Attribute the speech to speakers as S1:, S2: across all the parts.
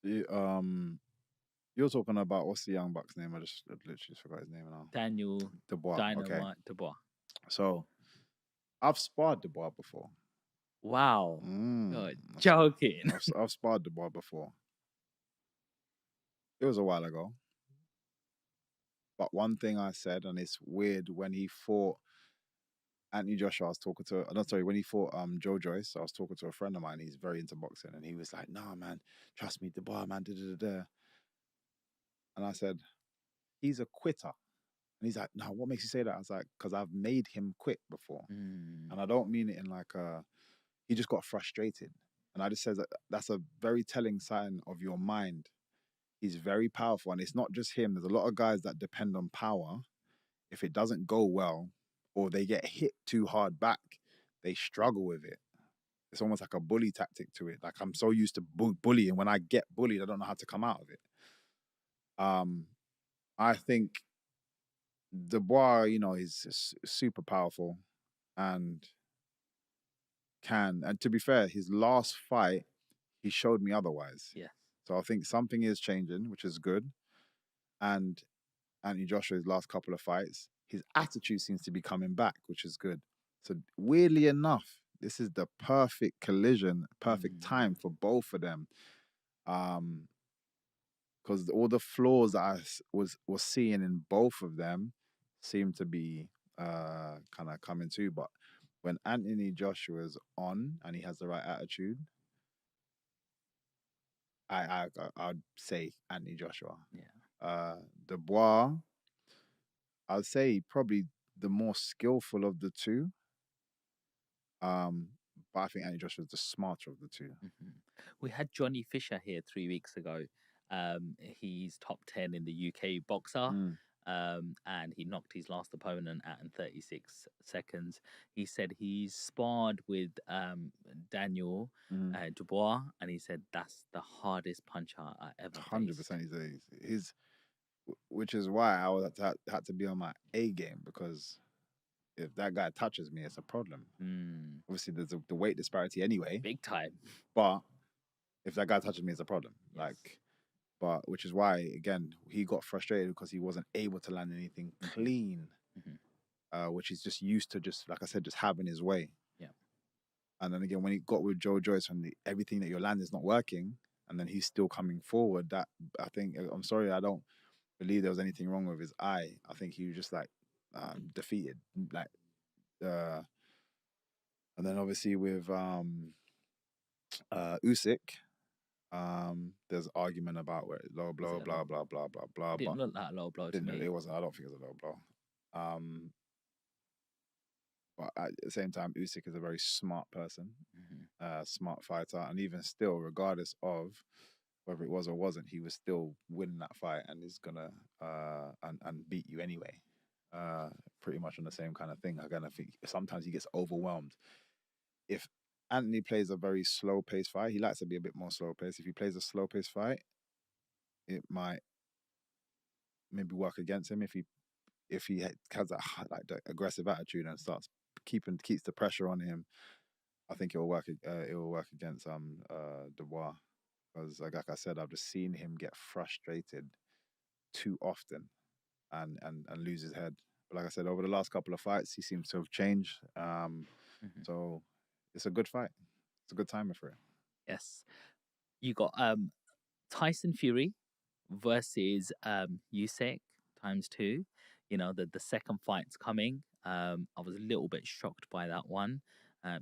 S1: You, you're talking about what's the young buck's name? I just literally just forgot his name now.
S2: Daniel
S1: Dubois. Okay,
S2: Dynamite Dubois.
S1: so I've sparred Dubois before.
S2: Wow.
S1: Mm,
S2: You're joking.
S1: I've sparred Dubois before. It was a while ago. But one thing I said, and it's weird, when he fought Anthony Joshua, I was talking to, no, sorry, when he fought Joe Joyce, I was talking to a friend of mine. He's very into boxing, and he was like, "No, man, trust me, Dubois, man, da da da da." And I said, "He's a quitter." And he's like, "No, what makes you say that?" I was like, "Because I've made him quit before."
S2: Mm,
S1: And I don't mean it in like he just got frustrated. And I just says that that's a very telling sign of your mind. He's very powerful, and it's not just him. There's a lot of guys that depend on power. If it doesn't go well, or they get hit too hard back, they struggle with it. It's almost like a bully tactic to it. Like I'm so used to bullying. When I get bullied, I don't know how to come out of it. Um, I think Dubois, is super powerful and and to be fair, his last fight, he showed me otherwise.
S2: yeah.
S1: So I think something is changing, which is good. And Anthony Joshua's last couple of fights, his attitude seems to be coming back, which is good. So weirdly enough, this is the perfect collision, perfect time
S2: Mm,
S1: for both of them. Um, because all the flaws that was seeing in both of them seem to be kind of coming too. But when Anthony Joshua's on and he has the right attitude, I'd say Anthony Joshua.
S2: yeah.
S1: Uh, Dubois, I'd say probably the more skillful of the two. Um, but I think Anthony Joshua's the smarter of the two.
S2: Mhm. We had Johnny Fisher here 3 weeks ago. He's top 10 in the UK boxer.
S1: Mm,
S2: And he knocked his last opponent out in 36 seconds. He said he's sparred with Daniel
S1: mm.
S2: Dubois, and he said that's the hardest puncher I ever faced.
S1: 100% he's which is why I was had to be on my A game because if that guy touches me, it's a problem.
S2: Mm,
S1: Obviously, there's the weight disparity anyway,
S2: big time.
S1: but if that guy touches me, it's a problem.
S2: Yes.
S1: But which is why again he got frustrated because he wasn't able to land anything
S2: Hmm.
S1: clean,
S2: Hmm.
S1: which he's just used to, just like I said, just having his way.
S2: Yeah.
S1: And then again, when he got with Joe Joyce, and everything that you're landing is not working, and then he's still coming forward. That I think, I'm sorry, I don't believe there was anything wrong with his eye. I think he was just like defeated, like. Uh, and then obviously with Usyk, there's argument about where low
S2: Was
S1: blow,
S2: it a low
S1: blah blah
S2: blow?
S1: blah blah blah.
S2: It
S1: But
S2: didn't look like a low blow to
S1: didn't
S2: me.
S1: it wasn't. I don't think it was a low blow. Um, but at the same time, Usyk is a very smart person,
S2: Hmm.
S1: smart fighter, and even still, regardless of whether it was or wasn't, he was still winning that fight and is gonna and beat you anyway. Uh, Pretty much on the same kind of thing. Again, I think sometimes he gets overwhelmed. If Anthony plays a very slow paced fight, he likes to be a bit more slow paced. If he plays a slow paced fight, it might maybe work against him if he has that like the aggressive attitude and starts keeps the pressure on him. I think it will work. It will work against Dubois because like I said, I've just seen him get frustrated too often and lose his head. But like I said, over the last couple of fights, he seems to have changed.
S2: Hmm.
S1: So it's a good fight. It's a good timer for it.
S2: Yes. You got Tyson Fury versus Usyk times two. You know, the second fight's coming. I was a little bit shocked by that one,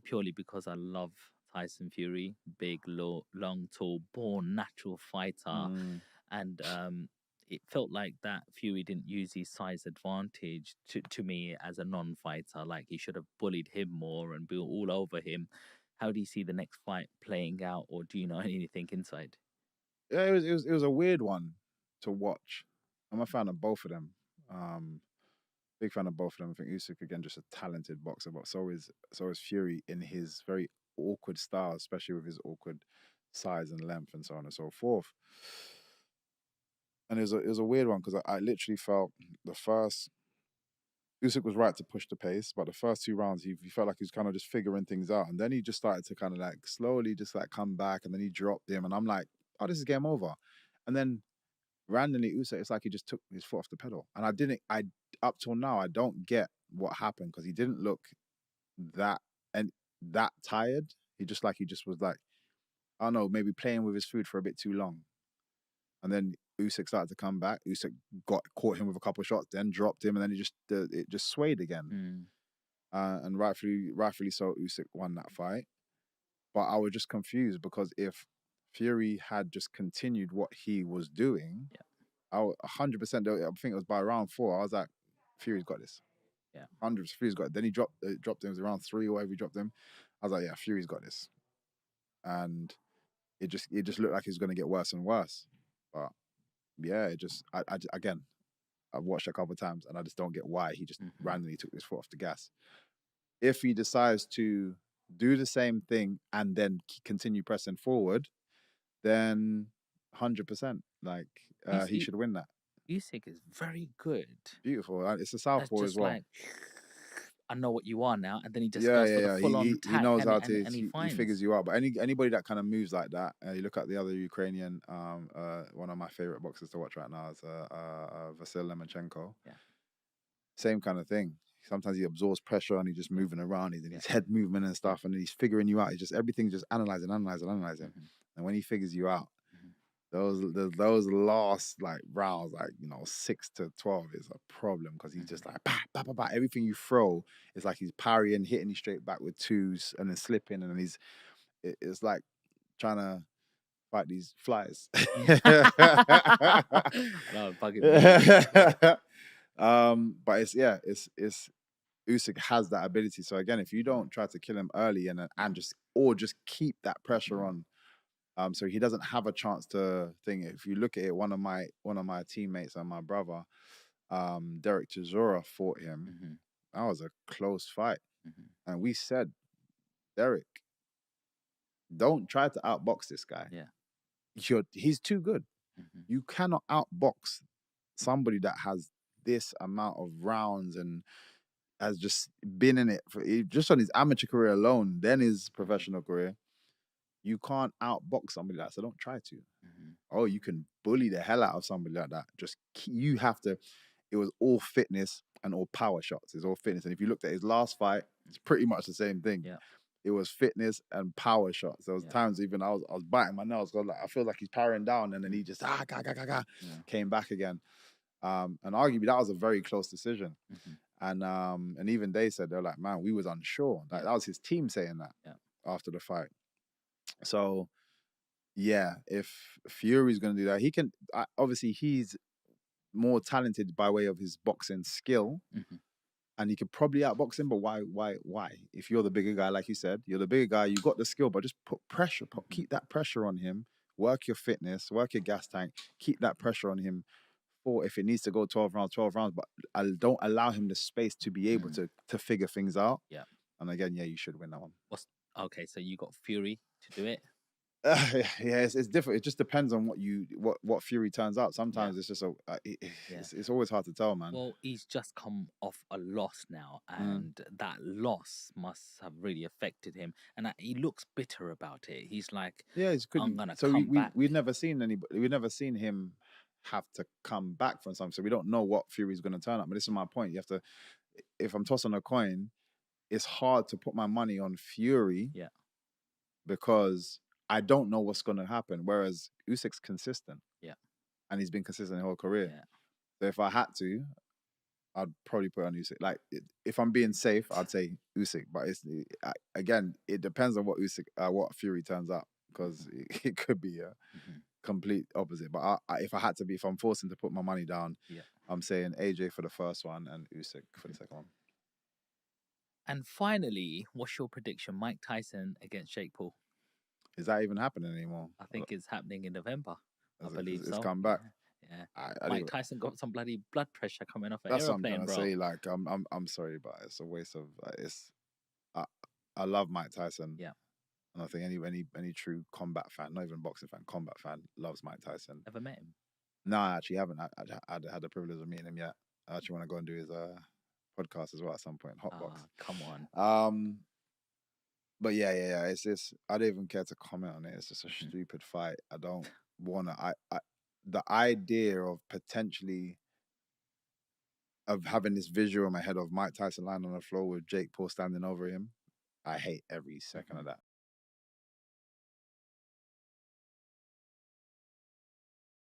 S2: purely because I love Tyson Fury, big, long, tall, born natural fighter,
S1: Mm.
S2: and it felt like that Fury didn't use his size advantage to me as a non-fighter. Like he should have bullied him more and been all over him. How do you see the next fight playing out, or do you know anything inside?
S1: Yeah, it was a weird one to watch. I'm a fan of both of them. Um, Big fan of both of them. I think Usyk again just a talented boxer, but so is Fury in his very awkward style, especially with his awkward size and length and so on and so forth. And it was a weird one because I literally felt the first Usyk was right to push the pace, but the first two rounds he felt like he was kind of just figuring things out, and then he just started to kind of like slowly just like come back, and then he dropped him, and I'm like, oh, this is game over. And then randomly Usyk, it's like he just took his foot off the pedal. And I up till now, I don't get what happened, because he didn't look that tired. He just was like, I don't know, maybe playing with his food for a bit too long. And then Usyk started to come back. Usyk caught him with a couple of shots, then dropped him, and then it just swayed again. And rightfully so, Usyk won that fight. But I was just confused, because if Fury had just continued what he was doing, I 100%. I think it was by round 4. I was like, Fury's got this. 100%. Fury's got it. Then he dropped him. It was around 3 or whatever he dropped him. I was like, yeah, Fury's got this. And it just looked like he was going to get worse and worse. But yeah, again, I've watched it a couple of times, and I just don't get why he just randomly took his foot off the gas. If he decides to do the same thing and then continue pressing forward, then 100%, like he should win that.
S2: Usyk is very good.
S1: Beautiful. It's a southpaw as well.
S2: Like, I know what you are now, and then he just goes for the full-on attack.
S1: He knows how
S2: to.
S1: He figures you out. But anybody that kind of moves like that, you look at the other Ukrainian, one of my favorite boxers to watch right now is Vasyl Lomachenko.
S2: Yeah.
S1: Same kind of thing. Sometimes he absorbs pressure and he's just moving around. He's in his head movement and stuff, and he's figuring you out. He's just everything's just analyzing. And when he figures you out, those last like rounds, like 6 to 12, is a problem, because he's just like bah, bah, bah, bah. Everything you throw is like he's parrying, hitting you straight back with twos, and then slipping, and then it's like trying to fight these flies.
S2: No, bugging.
S1: But it's Usyk has that ability. So again, if you don't try to kill him early and just keep that pressure on, so he doesn't have a chance to think. If you look at it, one of my teammates and my brother, Derek Chisora, fought him. That was a close fight, and we said, Derek, don't try to outbox this guy.
S2: Yeah,
S1: he's too good. You cannot outbox somebody that has this amount of rounds and has just been in it just on his amateur career alone, then his professional career. You can't outbox somebody like that, so don't try to. Oh, you can bully the hell out of somebody like that. You have to. It was all fitness and all power shots. It's all fitness. And if you looked at his last fight, it's pretty much the same thing.
S2: Yeah.
S1: It was fitness and power shots. There was times even I was biting my nails, because I feel like he's powering down, and then he just came back again. And arguably that was a very close decision. And even they said, they're like, man, we was unsure. Like that was his team saying that after the fight. So yeah, if Fury's going to do that, he can. Obviously, he's more talented by way of his boxing skill, and he could probably outbox him. But why? If you're the bigger guy, like you said, you're the bigger guy. You got the skill, but just put pressure. Keep that pressure on him. Work your fitness. Work your gas tank. Keep that pressure on him. For if it needs to go 12 rounds, but don't allow him the space to be able to figure things out.
S2: Yeah.
S1: And again, you should win that one.
S2: Okay, so you got Fury to do it.
S1: It's different. It just depends on what Fury turns out. Sometimes it's just it's always hard to tell, man.
S2: Well, he's just come off a loss now, and that loss must have really affected him, and he looks bitter about it. He's like,
S1: he's good.
S2: I'm gonna come back.
S1: We've never seen him have to come back from something, so we don't know what Fury's going to turn up. But this is my point. You have to, if I'm tossing a coin, it's hard to put my money on Fury, because I don't know what's going to happen. Whereas Usyk's consistent, and he's been consistent the whole career. So if I had to, I'd probably put on Usyk. Like if I'm being safe, I'd say Usyk. But again, it depends on what Fury turns up, because it could be a complete opposite. But if I'm forcing to put my money down, I'm saying AJ for the first one and Usyk for the second one.
S2: And finally, what's your prediction? Mike Tyson against Jake Paul.
S1: Is that even happening anymore?
S2: I think it's happening in November. I believe
S1: it's come back.
S2: Yeah. Mike Tyson got some bloody blood pressure coming off an
S1: That's
S2: aeroplane,
S1: what I'm trying to say. Like, I'm sorry, but it's a waste of. I love Mike Tyson.
S2: Yeah.
S1: And I think any true combat fan, not even boxing fan, combat fan, loves Mike Tyson.
S2: Ever met him?
S1: No, I actually haven't. I had the privilege of meeting him yet. I actually want to go and do his podcast as well at some point. Hotbox.
S2: Come on.
S1: But yeah. It's just I don't even care to comment on it. It's just a stupid fight. I don't. Warner, the idea of potentially of having this visual in my head of Mike Tyson lying on the floor with Jake Paul standing over him, I hate every second of that.